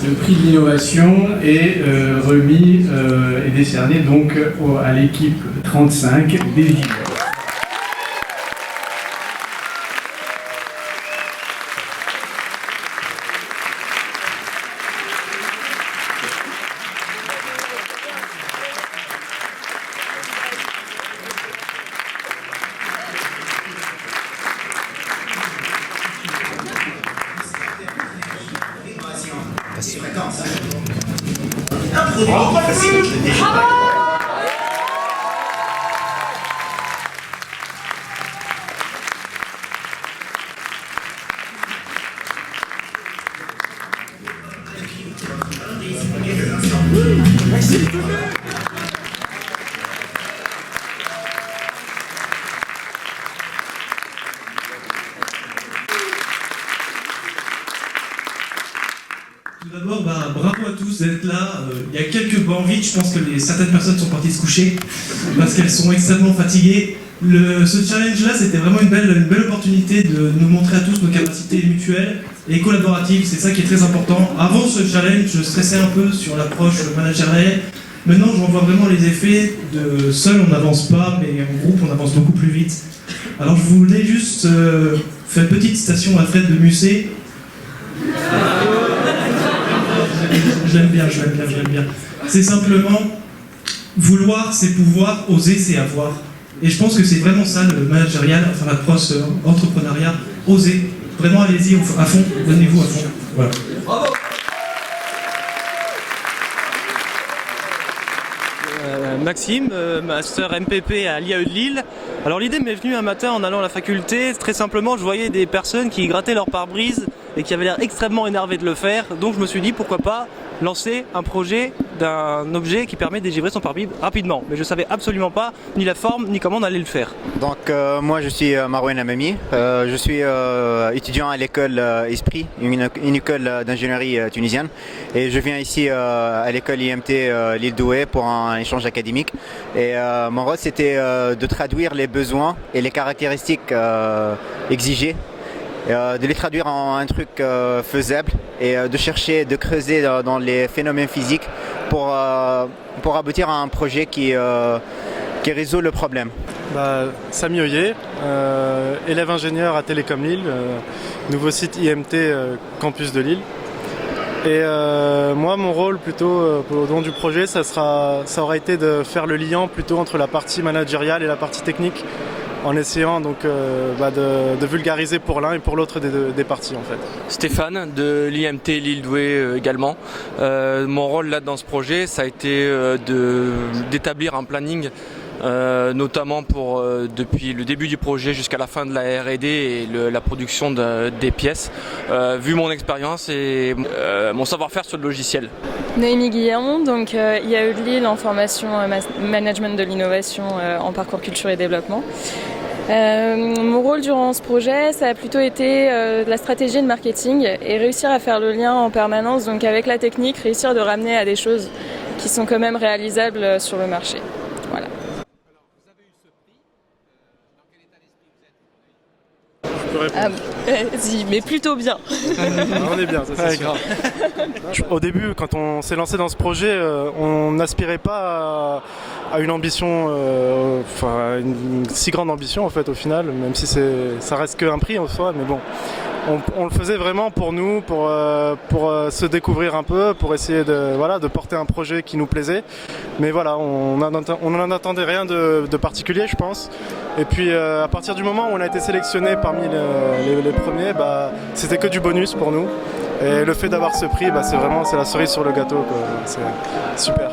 Le prix de l'innovation est remis et décerné donc à l'équipe 35 des JO. Un produit qui facilite le développement. Tout d'abord, bravo à tous d'être là. Il y a quelques bancs vides, je pense que certaines personnes sont parties se coucher parce qu'elles sont extrêmement fatiguées. Ce challenge-là, c'était vraiment une belle opportunité de nous montrer à tous nos capacités mutuelles et collaboratives. C'est ça qui est très important. Avant ce challenge, je stressais un peu sur l'approche managériale. Maintenant, j'en vois vraiment les effets de seul, on n'avance pas, mais en groupe, on avance beaucoup plus vite. Alors, je voulais juste faire une petite citation à Fred de Musset. Je l'aime bien. C'est simplement, vouloir c'est pouvoir, oser c'est avoir. Et je pense que c'est vraiment ça le managérial, enfin l'approche entrepreneuriat, oser. Vraiment allez-y à fond, donnez-vous à fond. Voilà. Bravo. Maxime, master MPP à l'IAE de Lille. Alors l'idée m'est venue un matin en allant à la faculté. Très simplement, je voyais des personnes qui grattaient leur pare-brise et qui avaient l'air extrêmement énervées de le faire. Donc je me suis dit pourquoi pas lancer un projet d'un objet qui permet de délivrer son pare-brise rapidement. Mais je savais absolument pas ni la forme ni comment on allait le faire. Donc moi je suis Marouane Amami, je suis étudiant à l'école Esprit, une école d'ingénierie tunisienne, et je viens ici à l'école IMT Lille Douai pour un échange académique. Et mon rôle c'était de traduire les besoins et les caractéristiques exigées, de les traduire en un truc faisable et de chercher, de creuser dans les phénomènes physiques pour aboutir à un projet qui résout le problème. Samy Oyer, élève ingénieur à Télécom Lille, nouveau site IMT campus de Lille. Et moi, mon rôle plutôt au long du projet, ça aura été de faire le lien plutôt entre la partie managériale et la partie technique, en essayant donc de vulgariser pour l'un et pour l'autre des parties en fait. Stéphane de l'IMT Lille Douai également. Mon rôle là dans ce projet, ça a été d'établir un planning, notamment pour depuis le début du projet jusqu'à la fin de la R&D et la production des pièces, vu mon expérience et mon savoir-faire sur le logiciel. Noémie Guillermont, donc IAE de Lille en formation management de l'innovation en parcours culture et développement. Mon rôle durant ce projet, ça a plutôt été de la stratégie de marketing et réussir à faire le lien en permanence donc avec la technique, réussir de ramener à des choses qui sont quand même réalisables sur le marché. Voilà. Vas-y, mais plutôt bien. On est bien, ça c'est sûr. Au début, quand on s'est lancé dans ce projet, on n'aspirait pas à une ambition, une si grande ambition en fait au final, même si ça reste qu'un prix en soi, mais bon. On le faisait vraiment pour nous, pour se découvrir un peu, pour essayer de porter un projet qui nous plaisait. Mais voilà, on n'en attendait rien de particulier, je pense. Et puis à partir du moment où on a été sélectionné parmi les premiers, c'était que du bonus pour nous. Et le fait d'avoir ce prix, c'est la cerise sur le gâteau, quoi. C'est super.